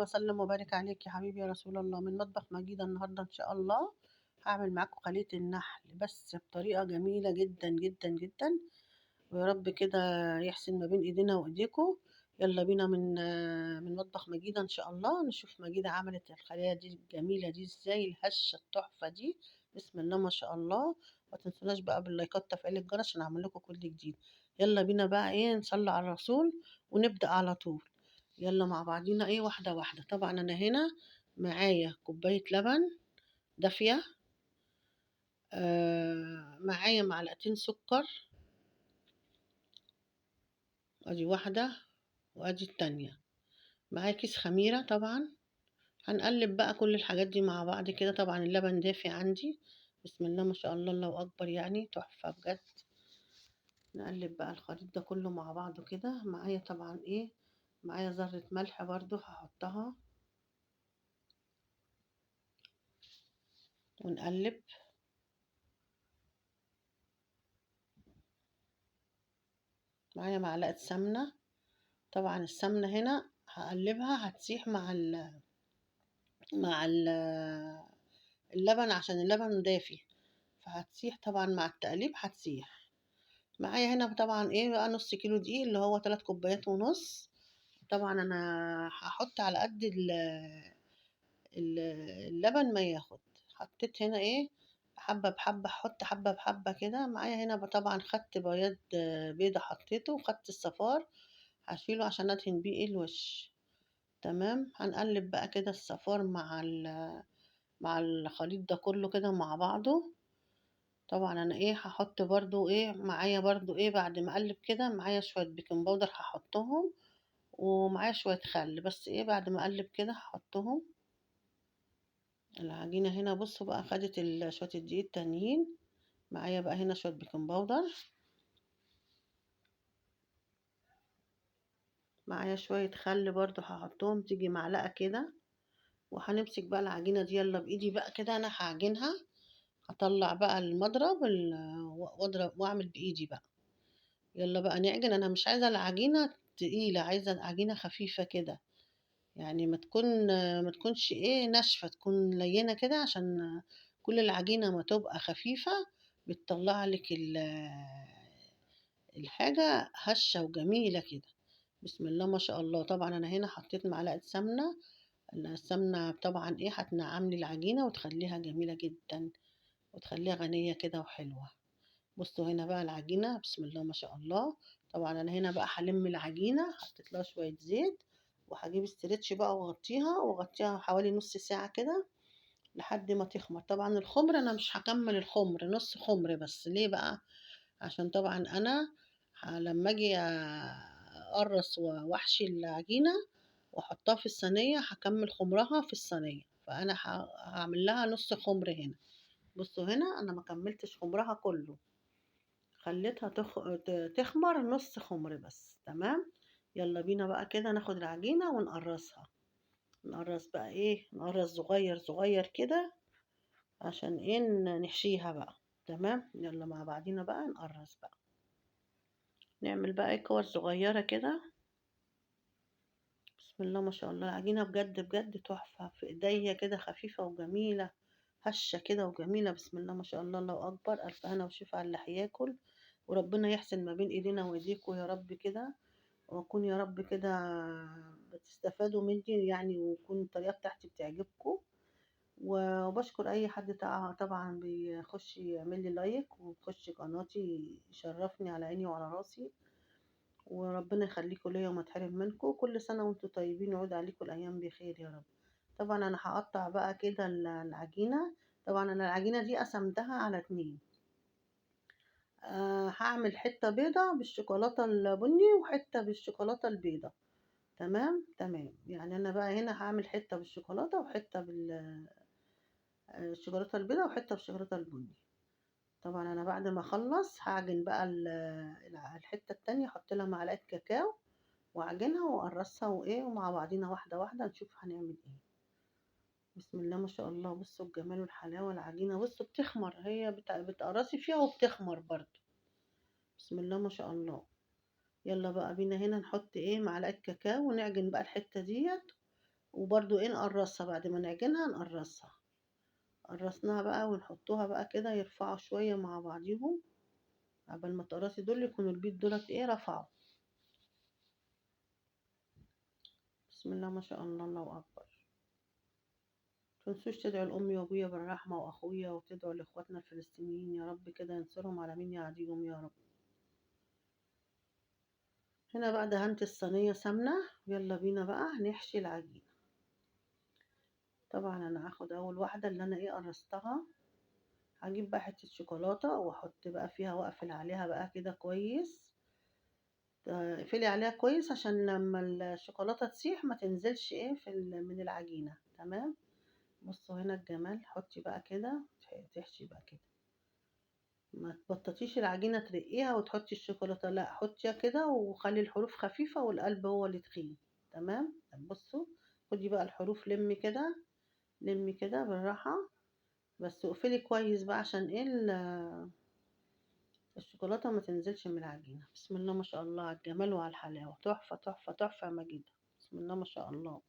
وسلم وبارك عليك يا حبيبي يا رسول الله. من مطبخ مجيدة النهاردة إن شاء الله هعمل معاكم خلية النحل، بس بطريقة جميلة جدا جدا جدا. ويا رب كده يحسن ما بين إيدينا وإيديكم. يلا بينا من مطبخ مجيدة إن شاء الله نشوف مجيدة عملت الخلية دي الجميلة دي إزاي، الهشة التحفة دي. بسم الله ما شاء الله. ما تنسوناش بقى باللايكات تفعيل الجرس عشان أعمل لكم كل جديد. يلا بينا بقى إيه، نصلي على الرسول ونبدأ على طول. يلا مع بعضينا ايه، واحدة واحدة. طبعا انا هنا معايا كوباية لبن دافية، معايا معلقتين سكر، ادي واحدة وادي التانية. معايا كيس خميرة طبعا. هنقلب بقى كل الحاجات دي مع بعض كده. طبعا اللبن دافي عندي، بسم الله ما شاء الله الله اكبر، يعني تحفة بجد. نقلب بقى الخليط ده كله مع بعضه كده. معايا طبعا ايه، معايا ذرة ملح برضو هحطها ونقلب. معايا معلقة سمنة. طبعا السمنة هنا هقلبها هتسيح مع اللبن عشان اللبن دافي، فهتسيح طبعا مع التقليب هتسيح. معايا هنا طبعا ايه بقى، نص كيلو دقيق اللي هو 3 كوبايات ونص. طبعا انا هحط على قد اللبن ما ياخد. حطيت هنا ايه، حبة بحبة، احط حبة بحبة كده. معايا هنا طبعا خدت بياض بيضة حطيته، وخدت الصفار هشيله عشان ادهن بيه الوش. تمام. هنقلب بقى كده الصفار مع الخليط ده كله كده مع بعضه. طبعا انا ايه هحط برضو ايه، معايا برضو ايه بعد ما اقلب كده، معايا شوية بيكنج باودر هحطهم، ومعايا شوية خل. بس ايه بعد ما اقلب كده هحطهم. العجينة هنا بصوا بقى خدت شوية الدقيق التانيين. معايا بقى هنا شوية بيكنج باودر، معايا شوية خل برضو هحطهم، تيجي معلقة كده. وهنمسك بقى العجينة دي يلا بإيدي بقى كده، أنا هعجنها. هطلع بقى المضرب واضرب واعمل بايدي بقى. يلا بقى نعجن. انا مش عايزه العجينه تقيله، عايزه العجينه خفيفه كده، يعني ما تكونش ايه ناشفه، تكون لينه كده، عشان كل العجينه ما تبقى خفيفه بتطلع لك الحاجه هشه وجميله كده. بسم الله ما شاء الله. طبعا انا هنا حطيت معلقه سمنه. السمنه طبعا ايه هتنعم لي العجينه وتخليها جميله جدا، وتخليها غنيه كده وحلوه. بصوا هنا بقى العجينة، بسم الله ما شاء الله. طبعا انا هنا بقى هلم العجينة، حطيت لها شوية زيت، وهجيب استرتش بقى واغطيها حوالي نص ساعة كده لحد ما تخمر. طبعا الخمر انا مش هكمل الخمر، نص خمر بس. ليه بقى؟ عشان طبعا انا لما اجي اقرص واحشي العجينة واحطها في الصينية هكمل خمرها في الصينية، فانا هعمل لها نص خمر هنا. بصوا هنا انا ما كملتش خمرها كله، خليتها تخمر نص خمر بس. تمام. يلا بينا بقى كده ناخد العجينة ونقرصها. نقرص بقى ايه، نقرص صغير صغير كده عشان ايه نحشيها بقى. تمام. يلا مع بعضينا بقى نقرص بقى. نعمل بقى ايه كور صغيرة كده. بسم الله ما شاء الله. العجينة بجد بجد تحفة في ايديا كده، خفيفة وجميلة، هشة كده وجميلة. بسم الله ما شاء الله الله أكبر. ألف هنا وشفا على اللي هياكل، وربنا يحسن ما بين إيدينا وإيديكوا يا رب كده. وأكون يا رب كده بتستفادوا مني يعني، ويكون الطريقة بتاعتي بتعجبكم. وبشكر أي حد طبعا بيخش يعمل لي لايك ويخش قناتي، يشرفني على عيني وعلى راسي. وربنا يخليكم ليا وما تحرم منكم. كل سنة وانتم طيبين، ويعود عليكم الأيام بخير يا رب. طبعا أنا هقطع بقى كده العجينة. طبعا أنا العجينة دي قسمتها على 2. هعمل حتة بيضة بالشوكولاتة البني وحتة بالشوكولاتة البيضة. تمام تمام. يعني انا بقى هنا هعمل حته بالشوكولاته وحته بالشوكولاته البيضاء وحته بالشوكولاته البني. طبعا انا بعد ما اخلص هعجن بقى الحته التانية، احط لها معلقه كاكاو واعجنها واقرصها وايه، ومع بعضينا واحده واحده نشوف هنعمل ايه. بسم الله ما شاء الله. بصوا الجمال والحلاوه. العجينه بصوا بتخمر، هي بتقرصي فيها وبتخمر برضو. بسم الله ما شاء الله. يلا بقى بينا هنا نحط ايه معلقه كاكاو ونعجن بقى الحته ديت، وبرضو ايه نقرصها بعد ما نعجنها نقرصها. قرصناها بقى ونحطوها بقى كده يرفعوا شوية مع بعضيهم، قبل ما تقرصي دول يكونوا البيض دولت ايه رفعوا. بسم الله ما شاء الله، الله اكبر. متنسوش تدعوا لأمي وأبويا بالرحمة وأخويا، وتدعوا لإخواتنا الفلسطينيين يا رب كده ينصرهم على مين يعاديهم يا رب. هنا بقى دهنت الصينية سمنة، يلا بينا بقى نحشي العجين. طبعا أنا هاخد أول واحدة اللي أنا ايه قرصتها، هجيب بقى حتة شوكولاتة وأحط بقى فيها وأقفل عليها بقى كده كويس. اقفلي عليها كويس عشان لما الشوكولاتة تسيح ما تنزلش ايه من العجينة. تمام. بصوا هنا الجمال، حطي بقى كده، تحشي بقى كده، ما تبططيش العجينة ترقيها وتحطي الشوكولاتة، لا حطيها كده وخلي الحروف خفيفة والقلب هو اللي تخين. تمام. طب بصوا، خدي بقى الحروف لمي كده، لمي كده بالراحة، بس اقفلي كويس بقى عشان ايه الشوكولاتة ما تنزلش من العجينة. بسم الله ما شاء الله على الجمال وعلى الحلاوة، تحفة تحفة تحفة يا مجيدة. بسم الله ما شاء الله.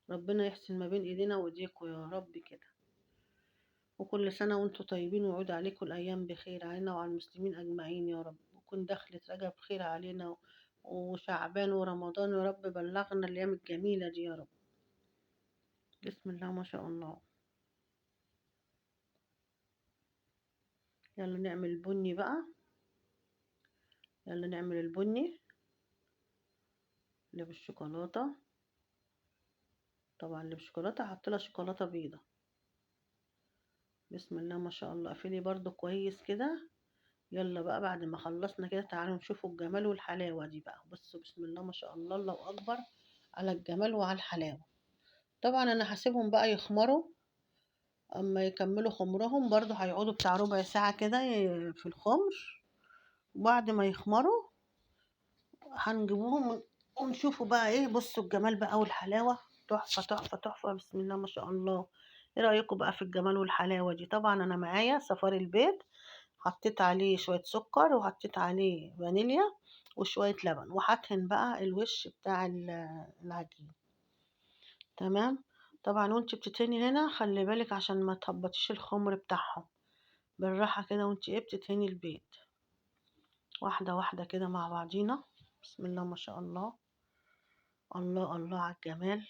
ربنا يحسن ما بين ايدينا وايديكم يا رب كده. وكل سنة وانتم طيبين، ويعود عليكم الأيام بخير علينا وعلى المسلمين أجمعين يا رب، وكن دخلت رجب خير علينا وشعبان ورمضان يا رب، بلغنا الأيام الجميلة دي يا رب. بسم الله ما شاء الله. يلا نعمل البني بقى، يلا نعمل البني اللي بالشوكولاتة. طبعا اللي بالشوكولاتة هحطلها شوكولاتة بيضة. بسم الله ما شاء الله. قفلي برضو كويس كده. يلا بقى بعد ما خلصنا كده تعالوا نشوفوا الجمال والحلاوة دي بقى. بصوا بسم الله ما شاء الله، الله أكبر على الجمال وعلى الحلاوة. طبعا أنا هسيبهم بقى يخمروا، أما يكملوا خمرهم برضو هيقعدوا بتاع ربع ساعة كده في الخمر. وبعد ما يخمروا هنجيبوهم ونشوفوا بقى ايه. بصوا الجمال بقى والحلاوة، تحفة تحفة تحفة. بسم الله ما شاء الله. ايه رأيكم بقى في الجمال والحلاوة دي؟ طبعا أنا معايا صفار البيض، حطيت عليه شوية سكر وحطيت عليه فانيليا وشوية لبن، وهدهن بقى الوش بتاع العجين. تمام. طبعا وانت بتتهني هنا خلي بالك عشان ما تهبطيش الخمر بتاعهم، بالراحة كده وانت ايه بتتهني البيض، واحدة واحدة كده مع بعضينا. بسم الله ما شاء الله، الله الله على الجمال.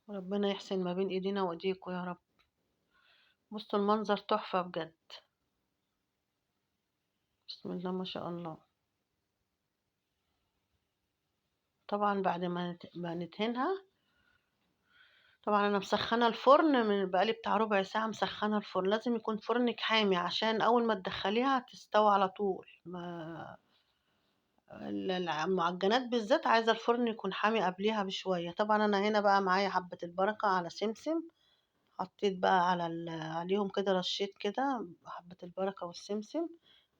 ربنا يحسن ما بين ايدينا وايديكم يا رب. بصوا المنظر تحفة بجد. بسم الله ما شاء الله. طبعا بعد ما ندهنها، طبعا انا مسخنه الفرن من بقالي بتاع ربع ساعه، مسخنه الفرن. لازم يكون فرنك حامي عشان اول ما تدخليها تستوي على طول. ما المعجنات بالذات عايزه الفرن يكون حامي قبليها بشويه. طبعا انا هنا بقى معايا حبه البركه على سمسم، حطيت بقى عليهم كده، رشيت كده حبه البركه والسمسم.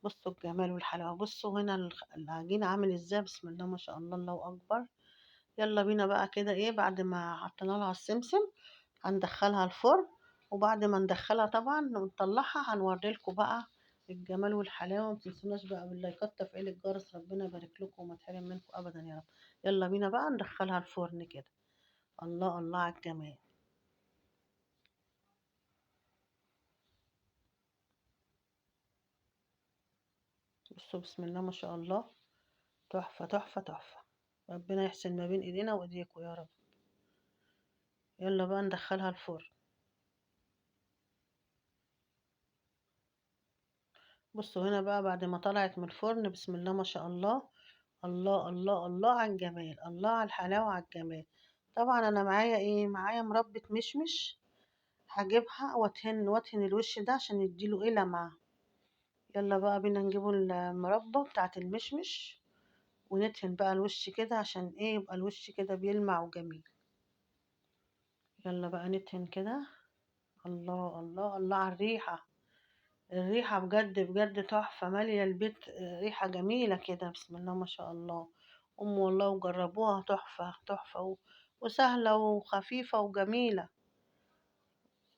بصوا الجمال والحلاوه. بصوا هنا العجين عامل ازاي. بسم الله ما شاء الله، الله اكبر. يلا بينا بقى كده ايه، بعد ما حطينا لها السمسم هندخلها الفرن. وبعد ما ندخلها طبعا ونطلعها هنوريلكم بقى الجمال والحلاوه. متنسوناش بقى باللايكات، تفعيل الجرس، ربنا يبارك لكم وما تحرم منكم ابدا يا رب. يلا بينا بقى ندخلها الفرن كده. الله الله على الجمال. بصوا بسم الله ما شاء الله، تحفه تحفه تحفه. ربنا يحسن ما بين ايدينا وايديكم يا رب. يلا بقى ندخلها الفرن. بصوا هنا بقى بعد ما طلعت من الفرن، بسم الله ما شاء الله، الله الله الله على الجمال، الله على الحلاوة على الجمال. طبعا انا معايا ايه، معايا مربى مشمش، هجيبها وادهن الوش ده عشان يديله ايه لمعة. يلا بقى بينا نجيبوا المربى بتاعت المشمش وندهن بقى الوش كده عشان ايه يبقى الوش كده بيلمع وجميل. يلا بقى ندهن كده. الله الله الله على الريحة، الريحة بجد بجد تحفة، مالية البيت ريحة جميلة كده. بسم الله ما شاء الله. والله وجربوها، تحفة تحفة وسهلة وخفيفة وجميلة.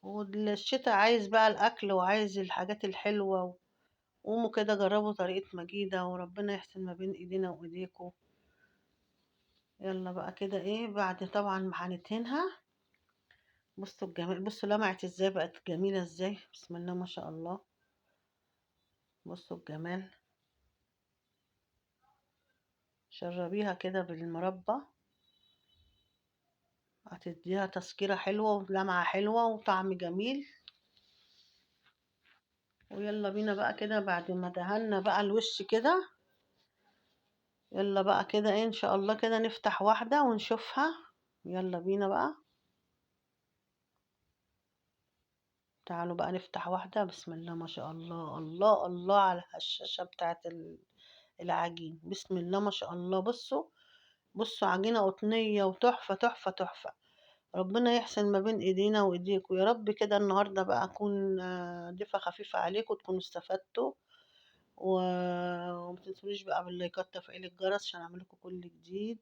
والشتا عايز بقى الأكل وعايز الحاجات الحلوة. قوموا كده جربوا طريقة مجيدة، وربنا يحسن ما بين ايدينا وايديكم. يلا بقى كده ايه بعد طبعا ما هندهنها. بصوا الجمال، بصوا لمعت ازاي، بقت جميلة ازاي، بسم الله ما شاء الله. بصوا الجمال. شربيها كده بالمربى، هتديها تسكيرة حلوة ولمعة حلوة وطعم جميل. ويلا بينا بقى كده بعد ما دهنا بقى الوش كده، يلا بقى كده ايه ان شاء الله كده نفتح واحدة ونشوفها. يلا بينا بقى، تعالوا بقى نفتح واحدة. بسم الله ما شاء الله، الله الله على الهشاشة بتاعت العجين، بسم الله ما شاء الله. بصوا، بصوا عجينة قطنية وتحفة تحفة تحفة. ربنا يحسن ما بين ايدينا وايديكم يا رب. كده النهاردة بقى اكون ضيفة خفيفة عليكم، تكونوا استفدتوا. وما تنسونيش بقى باللايكات، تفعيل الجرس عشان اعمل لكم كل جديد.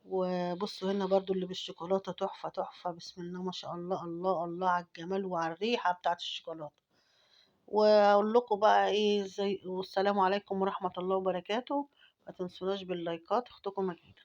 وبصوا هنا برضو اللي بالشوكولاتة تحفة تحفة، بسم الله ما شاء الله، الله الله على الجمال وعلى الريحة بتاعت الشوكولاتة. واقول لكم بقى ايه زي، والسلام عليكم ورحمة الله وبركاته. ما تنسوناش باللايكات، اختكم مجيدة.